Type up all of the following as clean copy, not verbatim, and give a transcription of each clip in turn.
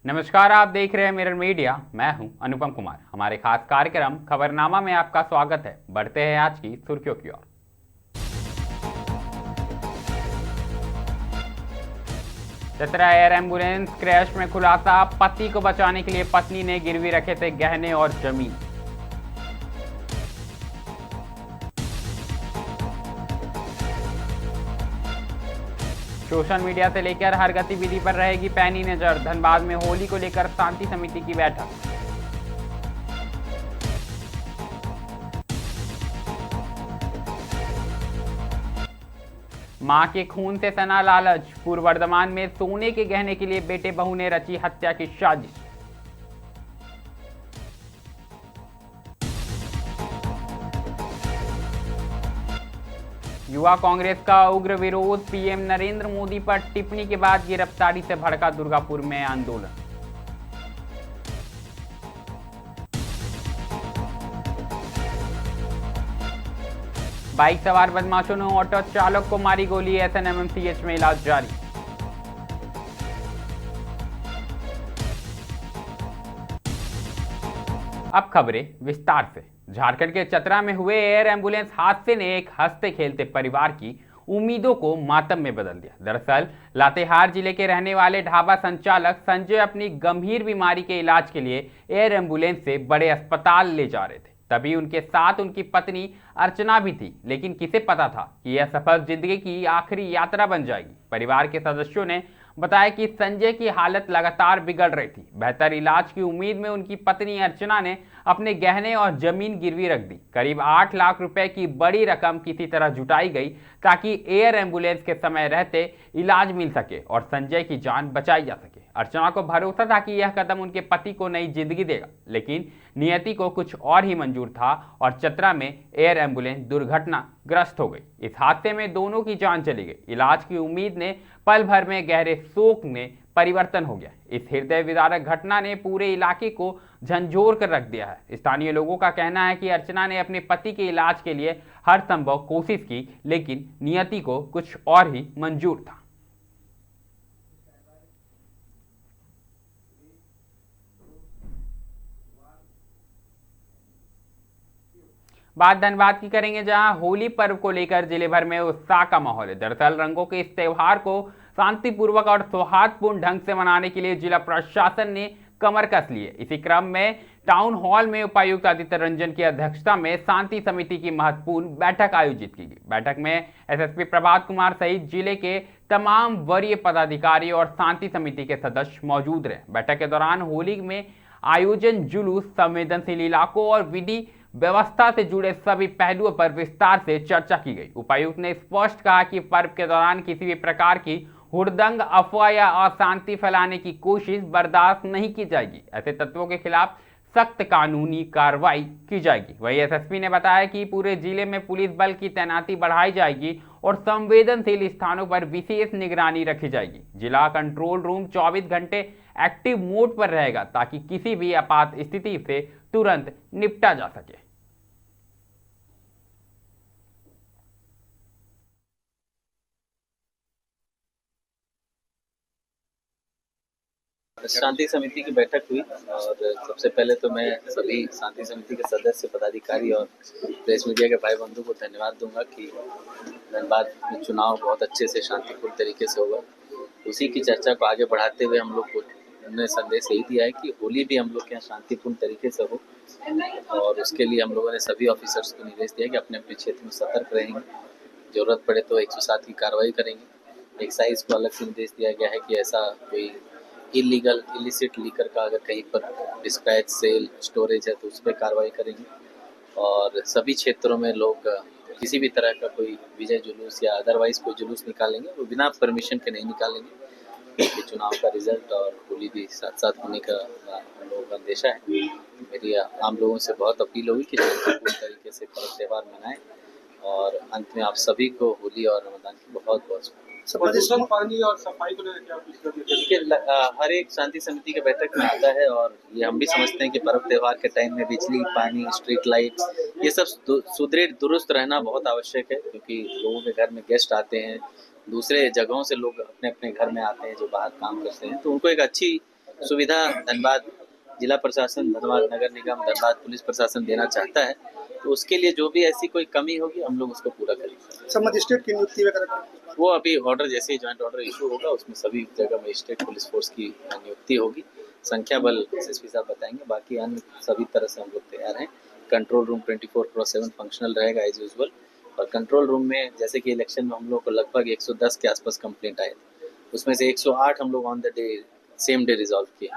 नमस्कार, आप देख रहे हैं मिरर मीडिया। मैं हूं अनुपम कुमार। हमारे खास कार्यक्रम खबरनामा में आपका स्वागत है। बढ़ते हैं आज की सुर्खियों की ओर। चतरा एयर एम्बुलेंस क्रैश में खुलासा, पति को बचाने के लिए पत्नी ने गिरवी रखे थे गहने और जमीन। सोशल मीडिया से लेकर हर गतिविधि पर रहेगी पैनी नजर। धनबाद में होली को लेकर शांति समिति की बैठक। मां के खून से सना लालच, पूर्व वर्धमान में सोने के गहने के लिए बेटे बहू ने रची हत्या की साजिश। युवा कांग्रेस का उग्र विरोध, पीएम नरेंद्र मोदी पर टिप्पणी के बाद गिरफ्तारी से भड़का दुर्गापुर में आंदोलन। बाइक सवार बदमाशों ने ऑटो चालक को मारी गोली, एसएनएमएमसीएच में इलाज जारी। अब खबरें विस्तार से। झारखंड के चतरा में हुए एयर एम्बुलेंस हादसे ने एक हंसते खेलते परिवार की उम्मीदों को मातम में बदल दिया। दरअसल लातेहार जिले के रहने वाले ढाबा संचालक संजय अपनी गंभीर बीमारी के इलाज के लिए एयर एम्बुलेंस से बड़े अस्पताल ले जा रहे थे। तभी उनके साथ उनकी पत्नी अर्चना भी थी, लेकिन किसे पता था कि यह सफर जिंदगी की आखिरी यात्रा बन जाएगी। परिवार के सदस्यों ने बताया कि संजय की हालत लगातार बिगड़ रही थी। बेहतर इलाज की उम्मीद में उनकी पत्नी अर्चना ने अपने गहने और जमीन गिरवी रख दी। करीब 8 लाख रुपए की बड़ी रकम किसी तरह जुटाई गई ताकि एयर एम्बुलेंस के समय रहते इलाज मिल सके और संजय की जान बचाई जा सके। अर्चना को भरोसा था कि यह कदम उनके पति को नई जिंदगी देगा, लेकिन नियति को कुछ और ही मंजूर था और चतरा में एयर एम्बुलेंस दुर्घटनाग्रस्त हो गई। इस हादसे में दोनों की जान चली गई। इलाज की उम्मीद ने पल भर में गहरे शोक में परिवर्तन हो गया। इस हृदय विदारक घटना ने पूरे इलाके को झंझोर कर रख दिया है। स्थानीय लोगों का कहना है कि अर्चना ने अपने पति के इलाज के लिए हर संभव कोशिश की, लेकिन नियति को कुछ और ही मंजूर था। बात धनबाद की करेंगे, जहां होली पर्व को लेकर जिले भर में उत्साह का माहौल है। दरअसल रंगों के इस त्योहार को शांतिपूर्वक और सौहार्दपूर्ण ढंग से मनाने के लिए जिला प्रशासन ने कमर कस ली है। इसी क्रम में टाउन हॉल में उपायुक्त आदित्य रंजन की अध्यक्षता में शांति समिति की महत्वपूर्ण बैठक आयोजित की गई। बैठक में एसएसपी प्रभात कुमार सहित जिले के तमाम वरीय पदाधिकारी और शांति समिति के सदस्य मौजूद रहे। बैठक के दौरान होली में आयोजन, जुलूस, संवेदनशील इलाकों और विधि व्यवस्था से जुड़े सभी पहलुओं पर विस्तार से चर्चा की गई। उपायुक्त ने स्पष्ट कहा कि पर्व के दौरान किसी भी प्रकार की हुड़दंग, अफवाह या अशांति फैलाने की कोशिश बर्दाश्त नहीं की जाएगी। ऐसे तत्वों के खिलाफ सख्त कानूनी कार्रवाई की जाएगी। वहीं एसएसपी ने बताया कि पूरे जिले में पुलिस बल की तैनाती बढ़ाई जाएगी और संवेदनशील स्थानों पर विशेष निगरानी रखी जाएगी। जिला कंट्रोल रूम 24 घंटे एक्टिव मोड पर रहेगा ताकि किसी भी आपात स्थिति से तुरंत निपटा जा सके। शांति समिति की बैठक हुई और सबसे पहले तो मैं सभी शांति समिति के सदस्य, पदाधिकारी और प्रेस मीडिया के भाई बंधु को धन्यवाद दूंगा कि धनबाद में चुनाव बहुत अच्छे से शांतिपूर्ण तरीके से होगा। उसी की चर्चा को आगे बढ़ाते हुए हम लोग को हमने संदेश यही दिया है कि होली भी हम लोग के यहाँ शांतिपूर्ण तरीके से हो और उसके लिए हम लोगों ने सभी ऑफिसर्स को निर्देश दिया कि अपने अपने क्षेत्र में सतर्क रहेंगे, जरूरत पड़े तो 107 की कार्रवाई करेंगे। एक्साइज को अलग से निर्देश दिया गया है कि ऐसा कोई इलीगल इलिसिट लीकर का अगर कहीं पर डिस्पैच, सेल, स्टोरेज है तो उस पर कार्रवाई करेंगे और सभी क्षेत्रों में लोग किसी भी तरह का कोई विजय जुलूस या अदरवाइज कोई जुलूस निकालेंगे वो बिना परमिशन के नहीं निकालेंगे, क्योंकि चुनाव का रिजल्ट और होली भी साथ साथ होने का हम लोगों का अंदेशा है। मेरी आम लोगों से बहुत अपील होगी कि शांतिपूर्ण तरीके से पर्व त्यौहार मनाएं और अंत में आप सभी को होली और रमजान की बहुत बहुत पानी और सफाई को देखिए, हर एक शांति समिति के बैठक में आता है और ये हम भी समझते हैं कि पर्व त्यौहार के टाइम में बिजली, पानी, स्ट्रीट लाइट्स ये सब सुदृढ़ दुरुस्त रहना बहुत आवश्यक है, क्योंकि लोगों के घर में गेस्ट आते हैं, दूसरे जगहों से लोग अपने अपने घर में आते हैं जो बाहर काम करते हैं, तो उनको एक अच्छी सुविधा धनबाद जिला प्रशासन, धनबाद नगर निगम, धनबाद पुलिस प्रशासन देना चाहता है, तो उसके लिए जो भी ऐसी कोई कमी होगी हम लोग उसको पूरा करेंगे। सब मजिस्ट्रेट की नियुक्ति वगैरह वो अभी ऑर्डर जैसे ही ज्वाइंट ऑर्डर इशू होगा उसमें सभी जगह मजिस्ट्रेट पुलिस फोर्स की नियुक्ति होगी। संख्या बल एसएसपी साहब बताएंगे, बाकी अन्य सभी तरह से हम लोग तैयार हैं। कंट्रोल रूम 24/7 फंक्शनल रहेगा एज यूजुअल, और कंट्रोल रूम में जैसे कि इलेक्शन में हम लोग को लगभग 110 के आसपास कंप्लेंट आए थे, उसमें से 108 हम लोग on the day same day resolve किए।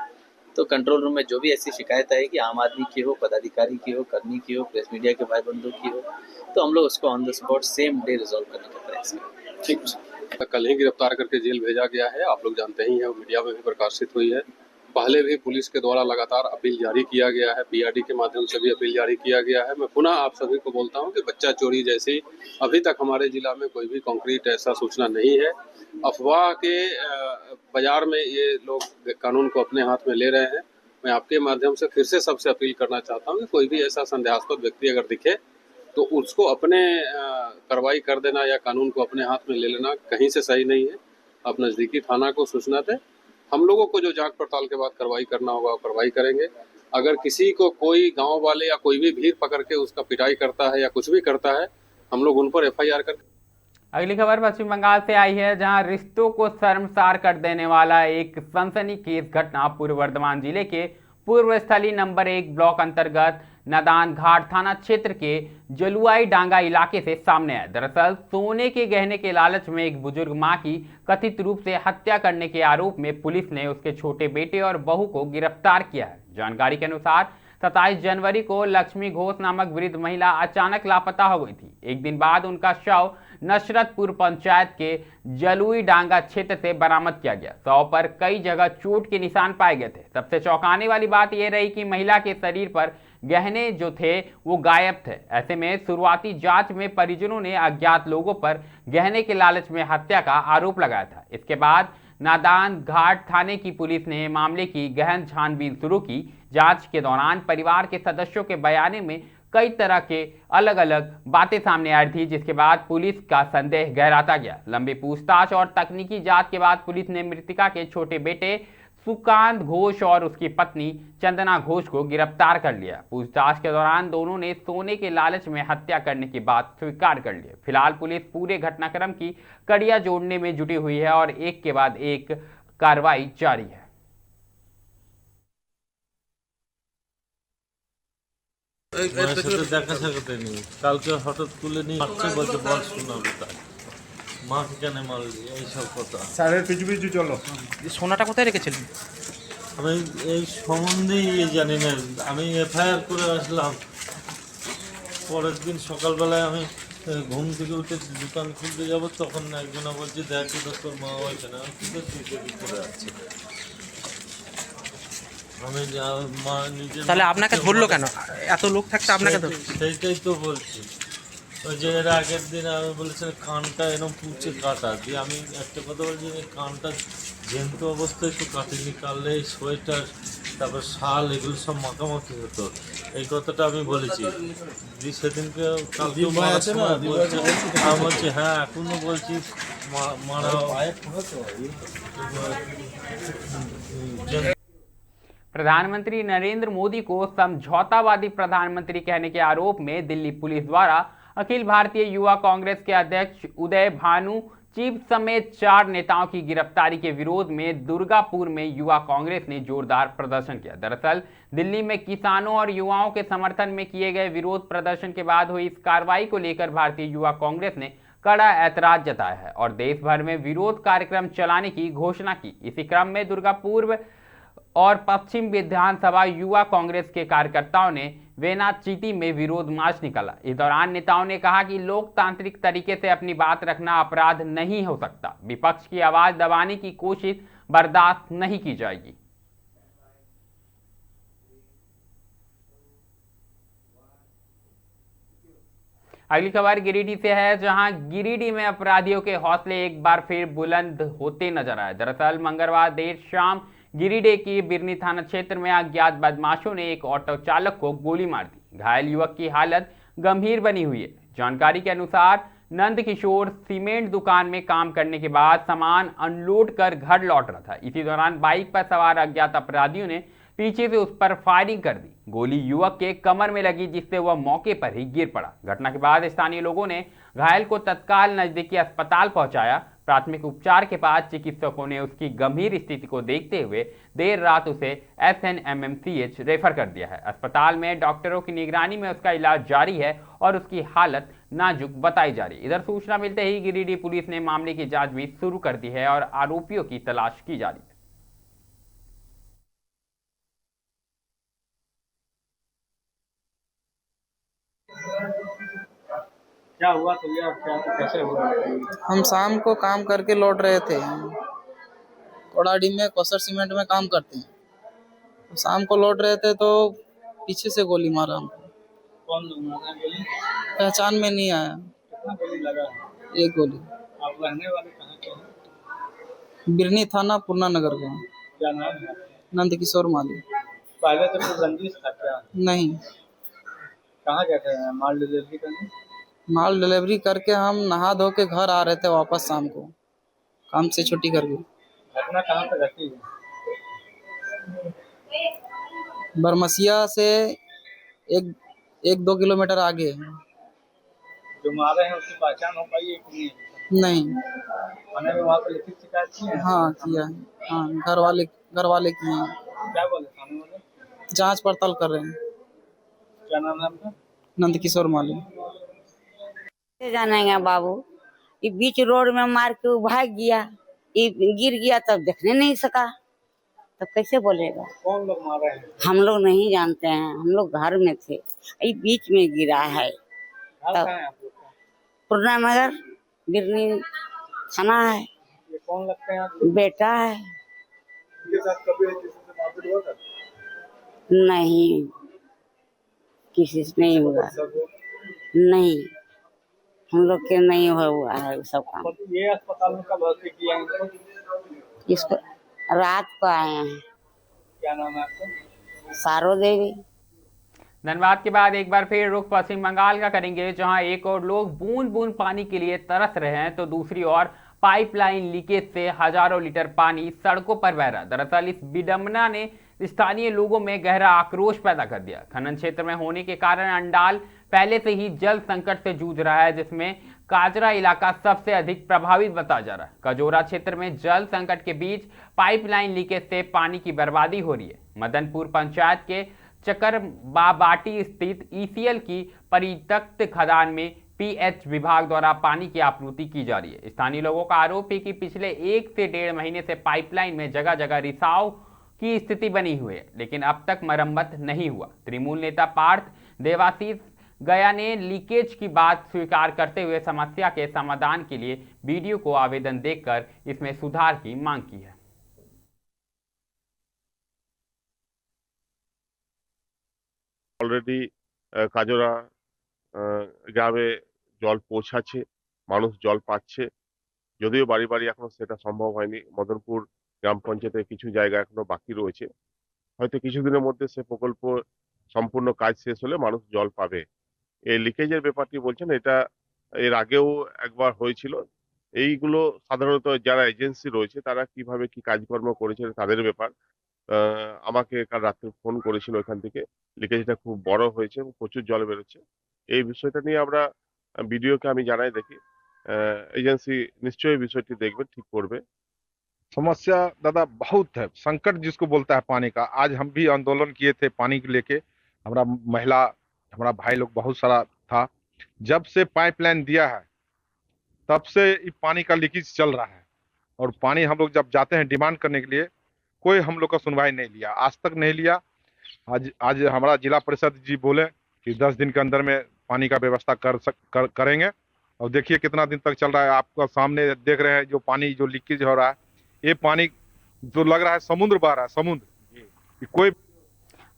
तो कंट्रोल रूम में जो भी ऐसी शिकायत आएगी, आम आदमी की हो, पदाधिकारी की हो, कर्मी की हो, प्रेस मीडिया के भाई बंधु की हो, तो हम लोग उसको on the spot same day resolve करने का प्रयास करेंगे। ठीक। कल ही गिरफ्तार करके जेल भेजा गया है, आप लोग जानते ही हैं, मीडिया में भी प्रकाशित हुई है। पहले भी पुलिस के द्वारा लगातार अपील जारी किया गया है, पीआरडी के माध्यम से भी अपील जारी किया गया है। मैं पुनः आप सभी को बोलता हूं कि बच्चा चोरी जैसी अभी तक हमारे जिला में कोई भी कॉन्क्रीट ऐसा सूचना नहीं है। अफवाह के बाजार में ये लोग कानून को अपने हाथ में ले रहे हैं। मैं आपके माध्यम से फिर से सबसे अपील करना चाहता हूं कि कोई भी ऐसा संदेहास्पद व्यक्ति अगर दिखे तो उसको अपने कार्रवाई कर देना या कानून को अपने हाथ में ले लेना कहीं से सही नहीं है। आप नज़दीकी थाना को सूचना दें, हम लोगों को जो जांच पड़ताल के बाद कार्रवाई करना होगा वो कार्रवाई करेंगे। अगर किसी को कोई गांव वाले या कोई भी भीड़ पकड़ के उसका पिटाई करता है या कुछ भी करता है, हम लोग उन पर एफआईआर कर। अगली खबर पश्चिम बंगाल से आई है, जहां रिश्तों को शर्मसार कर देने वाला एक सनसनीखेज घटना पूर्व बर्धमान जिले के पूर्व स्थली नंबर 1 ब्लॉक अंतर्गत नादान घाट थाना क्षेत्र के जलुआई डांगा इलाके से सामने आया। दरअसल सोने के गहने के लालच में एक बुजुर्ग मां की कथित रूप से हत्या करने के आरोप में पुलिस ने उसके छोटे बेटे और बहू को गिरफ्तार किया है। जानकारी के अनुसार 27 जनवरी को लक्ष्मी घोष नामक वृद्ध महिला अचानक लापता हो गई थी। एक दिन बाद उनका शव नशरतपुर पंचायत के जलुई डांगा क्षेत्र से बरामद किया गया। शव पर कई जगह चोट के निशान पाए गए थे। सबसे चौंकाने वाली बात यह रही कि महिला के शरीर पर गहने जो थे वो गायब थे। ऐसे में शुरुआती जांच में परिजनों ने अज्ञात लोगों पर गहने के लालच में हत्या का आरोप लगाया था। इसके बाद नादान घाट थाने की पुलिस ने मामले की गहन छानबीन शुरू की। जांच के दौरान परिवार के सदस्यों के बयान में कई तरह के अलग अलग बातें सामने आई थी, जिसके बाद पुलिस का संदेह गहराता गया। लंबी पूछताछ और तकनीकी जांच के बाद पुलिस ने मृतका के छोटे बेटे सुकांत घोष और उसकी पत्नी चंदना घोष को गिरफ्तार कर लिया। पूछताछ के दौरान दोनों ने सोने के लालच में हत्या करने की बात स्वीकार कर ली। फिलहाल पुलिस पूरे घटनाक्रम की कड़ियां जोड़ने में जुटी हुई है और एक के बाद एक कार्रवाई जारी है। দেখা সাক্ষাতে নেই, কালকে হঠাৎ তুলে নিয়ে আসছে, বলছে বল শোনাবে তাই মাকে কেন মারলি, এইসব কথা। স্যারের পিছু পিছু চলো। সোনাটা কোথায় রেখেছিলেন? আমি এই সম্বন্ধেই জানি না। আমি এফআইআর করে আসলাম। পরের দিন সকালবেলায় আমি ঘুম থেকে উঠে দোকান খুলতে যাব, তখন একজনা বলছে দেখ তো তোর মা ওইখানে। আমি কি করছি করে আসছি। আমি মা নিজে। তাহলে আপনাকে ধরলো কেন? এত লোক থাকতে আপনাকে ধরলো? সেইটাই তো বলছি। ওই যে এর আগের দিন আমি বলেছিলাম কানটা এরকম পুঁচে কাটা দিয়ে, আমি একটা কথা বলছি যে কানটা জ্যান্ত অবস্থায় তো কাটিনি, কাটলে এই সোয়েটার তারপর শাল এগুলো সব মাখামাখি হতো, এই কথাটা আমি বলেছি। সেদিনকে কালকে আমি বলছি হ্যাঁ এখনো বলছি মারা। प्रधानमंत्री नरेंद्र मोदी को समझौतावादी प्रधानमंत्री कहने के आरोप में दिल्ली पुलिस द्वारा अखिल भारतीय युवा कांग्रेस के अध्यक्ष उदय भानु चीफ समेत 4 नेताओं की गिरफ्तारी के विरोध में दुर्गापुर में युवा कांग्रेस ने जोरदार प्रदर्शन किया। दरअसल दिल्ली में किसानों और युवाओं के समर्थन में किए गए विरोध प्रदर्शन के बाद हुई इस कार्रवाई को लेकर भारतीय युवा कांग्रेस ने कड़ा ऐतराज जताया है और देश भर में विरोध कार्यक्रम चलाने की घोषणा की। इसी क्रम में दुर्गापुर और पश्चिम विधानसभा युवा कांग्रेस के कार्यकर्ताओं ने वेनाचीती में विरोध मार्च निकाला। इस दौरान नेताओं ने कहा कि लोकतांत्रिक तरीके से अपनी बात रखना अपराध नहीं हो सकता। विपक्ष की आवाज दबाने की कोशिश बर्दाश्त नहीं की जाएगी। अगली खबर गिरिडीह से है, जहां गिरिडीह में अपराधियों के हौसले एक बार फिर बुलंद होते नजर आए। दरअसल मंगलवार देर शाम गिरिडीह की बिरनी थाना क्षेत्र में अज्ञात बदमाशों ने एक ऑटो चालक को गोली मार दी। घायल युवक की हालत गंभीर बनी हुई है। जानकारी के अनुसार नंद किशोर सीमेंट दुकान में काम करने के बाद सामान अनलोड कर घर लौट रहा था। इसी दौरान बाइक पर सवार अज्ञात अपराधियों ने पीछे से उस पर फायरिंग कर दी। गोली युवक के कमर में लगी, जिससे वह मौके पर ही गिर पड़ा। घटना के बाद स्थानीय लोगों ने घायल को तत्काल नजदीकी अस्पताल पहुंचाया। प्राथमिक उपचार के बाद चिकित्सकों ने उसकी गंभीर स्थिति को देखते हुए देर रात उसे SNMMCH रेफर कर दिया है। अस्पताल में डॉक्टरों की निगरानी में उसका इलाज जारी है और उसकी हालत नाजुक बताई जा रही है। इधर सूचना मिलते ही गिरिडीह पुलिस ने मामले की जांच भी शुरू कर दी है और आरोपियों की तलाश की जा रही है। क्या हुआ तो ये क्या कैसे हुआ? हम शाम को काम करके लौट रहे थे। कोड़ाडी में कोसर सीमेंट में काम करते हैं। शाम को लौट रहे थे तो पीछे से गोली मारा हमको। कौन लोग मारा गोली? पहचान में नहीं आया। कितना गोली लगा है? एक गोली। आप रहने वाले कहाँ के हैं? बिरनी थाना पूर्णा नगर का। क्या नाम है? नंद किशोर माली। पहले तो कोई रंजिश था क्या? नहीं, कहाँ जाते हैं माल डिलीवरी करने? माल डिलीवरी करके हम नहा धो के घर आ रहे थे वापस शाम को, काम से छुट्टी करके। घटना कहाँ पे घटी है? बरमसिया से एक 2 किलोमीटर आगे। जो मारे हैं उसकी पहचान हो पाई है कि नहीं? नहीं। थाने में वहाँ पे लिखित शिकायत की है? हाँ किया। हाँ, घर वाले किए हैं। क्या बोले थाने वाले? जांच पड़ताल कर रहे हैं। क्या नाम है आपका? नंद किशोर माली। जानेंगे बाबू, ये बीच रोड में मार के वो भाग गया, ये गिर गया तब देखने नहीं सका, तब कैसे बोलेगा? कौन लोग मारे हैं? हम लोग नहीं जानते हैं, हम लोग घर में थे, ये बीच में गिरा है। घर कहाँ है आप लोग का? पूर्णा नगर बिरनी थाना है। ये कौन लगते हैं आपको? बेटा है। इनके साथ कभी किसी से मारपीट हुआ था? नहीं, किसी से नहीं हुआ। नहीं, हम लोग के नहीं हुआ है वो सब काम। ये अस्पताल में कब भर्ती किया इनको? इसको रात को आए हैं। क्या नाम है आपका? सारो देवी। धन्यवाद के बाद एक बार फिर रुख पश्चिम बंगाल का करेंगे, जहां एक और लोग बूंद बूंद पानी के लिए तरस रहे हैं तो दूसरी ओर पाइपलाइन लीकेज से हजारों लीटर पानी सड़कों पर बह रहा। दरअसल इस विडंबना ने स्थानीय लोगों में गहरा आक्रोश पैदा कर दिया। खनन क्षेत्र में होने के कारण अंडाल पहले से ही जल संकट से जूझ रहा है, जिसमें काजरा इलाका सबसे अधिक प्रभावित बताया जा रहा है। कजोरा क्षेत्र में जल संकट के बीच पाइपलाइन लीकेज से पानी की बर्बादी हो रही है। मदनपुर पंचायत के चकरबाबाटी स्थित ECL की परित्यक्त खदान में PH विभाग द्वारा पानी की आपूर्ति की जा रही है। स्थानीय लोगों का आरोप है कि पिछले 1 से 1.5 महीने से पाइपलाइन में जगह जगह रिसाव की स्थिति बनी हुई है, लेकिन अब तक मरम्मत नहीं हुआ। तृणमूल नेता पार्थ देवाशीष गया ने लीकेज की बात स्वीकार करते हुए समस्या के समाधान के लिए BDO को आवेदन देकर इसमें सुधार की मांग की है। অলরেডি কাজরা গ্রামে জল পৌঁছাচ্ছে, মানুষ জল পাচ্ছে, যদিও বাড়ি বাড়ি এখনো সেটা সম্ভব হয়নি। মদনপুর গ্রাম পঞ্চায়েতের কিছু জায়গা এখনো বাকি রয়েছে। হয়তো কিছুদিনের মধ্যে সে প্রকল্প সম্পূর্ণ কাজ শেষ হলে মানুষ জল পাবে। এই লিকেজের ব্যাপারটি বলছেন, এটা এর আগেও একবার হয়েছিল। এইগুলো সাধারণত যারা এজেন্সি রয়েছে তারা কিভাবে কি কাজকর্ম করেছে তাদের ব্যাপার। আমাকে কাল রাত্রে ফোন করেছিল ওইখান থেকে, লিকেজটা খুব বড় হয়েছে এবং প্রচুর জল বেরোচ্ছে। এই বিষয়টা নিয়ে আমরা BDO-কে আমি জানাই, দেখি एजेंसी निश्चय বিষয়টি দেখবে, ঠিক করবে। समस्या दादा बहुत है, संकट जिसको बोलता है पानी का। आज हम भी आंदोलन किए थे पानी को लेके, हमारा महिला हमारा भाई लोग बहुत सारा था। जब से पाइपलाइन दिया है तब से पानी का लीकेज चल रहा है, और पानी हम लोग जब जाते हैं डिमांड करने के लिए कोई हम लोग का सुनवाई नहीं लिया, आज तक नहीं लिया। आज हमारा जिला परिषद जी बोले कि 10 दिन के अंदर में पानी का व्यवस्था करेंगे, और देखिए कितना दिन तक चल रहा है। आपका सामने देख रहे हैं जो पानी जो लीकेज हो रहा है, ये पानी जो लग रहा है समुद्र बह रहा है, समुद्र। कोई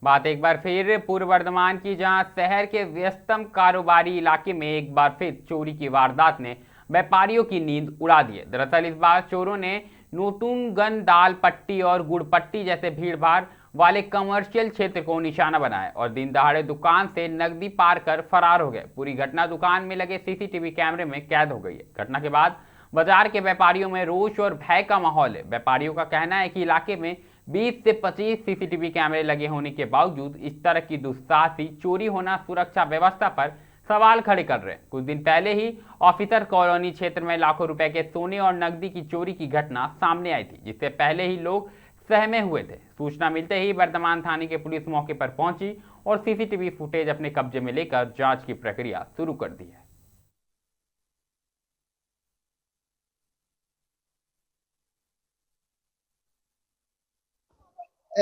बात एक बार फिर पूर्व वर्धमान की, जहां शहर के व्यस्तम कारोबारी इलाके में एक बार फिर चोरी की वारदात ने व्यापारियों की नींद उड़ा दी है। दरअसल इस बार चोरों ने नोटुनगन दाल पट्टी और गुड़ पट्टी जैसे भीड़ भाड़ वाले कमर्शियल क्षेत्र को निशाना बनाया और दिन दहाड़े दुकान से नकदी पार कर फरार हो गए। पूरी घटना दुकान में लगे सीसीटीवी कैमरे में कैद हो गई है। घटना के बाद बाजार के व्यापारियों में रोष और भय का माहौल है। व्यापारियों का कहना है कि इलाके में 20 से 25 सीसीटीवी कैमरे लगे होने के बावजूद इस तरह की दुस्साहसी चोरी होना सुरक्षा व्यवस्था पर सवाल खड़े कर रहे हैं। कुछ दिन पहले ही ऑफिसर कॉलोनी क्षेत्र में लाखों रुपए के सोने और नकदी की चोरी की घटना सामने आई थी, जिससे पहले ही लोग सहमे हुए थे। सूचना मिलते ही वर्धमान थाने की पुलिस मौके पर पहुंची और सीसीटीवी फुटेज अपने कब्जे में लेकर जांच की प्रक्रिया शुरू कर दी है।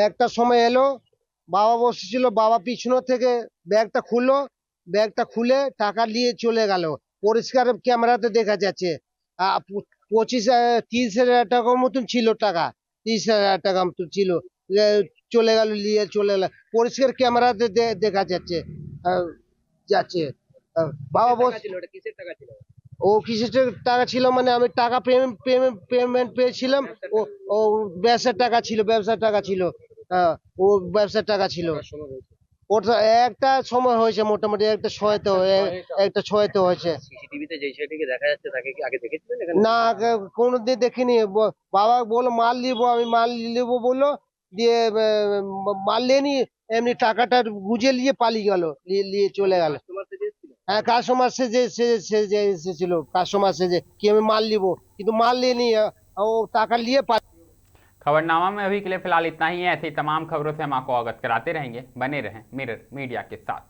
একটা সময় এলো, বাবা বসেছিল, বাবা পিছন থেকে ব্যাগটা খুলে টাকা নিয়ে চলে গেল। পরিষ্কার ক্যামেরাতে দেখা যাচ্ছে 30,000 টাকার মতন ছিল টাকা, 30,000 টাকা মতন ছিল, চলে গেল, নিয়ে চলে গেল, পরিষ্কার ক্যামেরাতে দেখা যাচ্ছে। বাবা বলছিল কিসের টাকা ছিল, ও কিসের টাকা ছিল মানে আমি টাকা পেমেন্ট পেয়েছিলাম, ও ব্যবসার টাকা ছিল, ও ব্যবসার টাকা ছিল। ওটা একটা সময় হয়েছে, মোটামুটি একটা ছয়তে হয়েছে। না, কোনোদিন দেখিনি। বাবা বললো মাল নিবো বললো, দিয়ে মাল লেনি, এমনি টাকাটা গুজে নিয়ে পালিয়ে গেল, নিয়ে চলে গেল। হ্যাঁ, কাস্টমার সেজে এসেছিল, কাস্টমার সেজে কি আমি মাল নিবো, কিন্তু মাল लेनी ও টাকা নিয়ে। खबरनामा में अभी के लिए फिलहाल इतना ही है। ऐसी तमाम खबरों से हम आपको अवगत कराते रहेंगे। बने रहें मिरर मीडिया के साथ।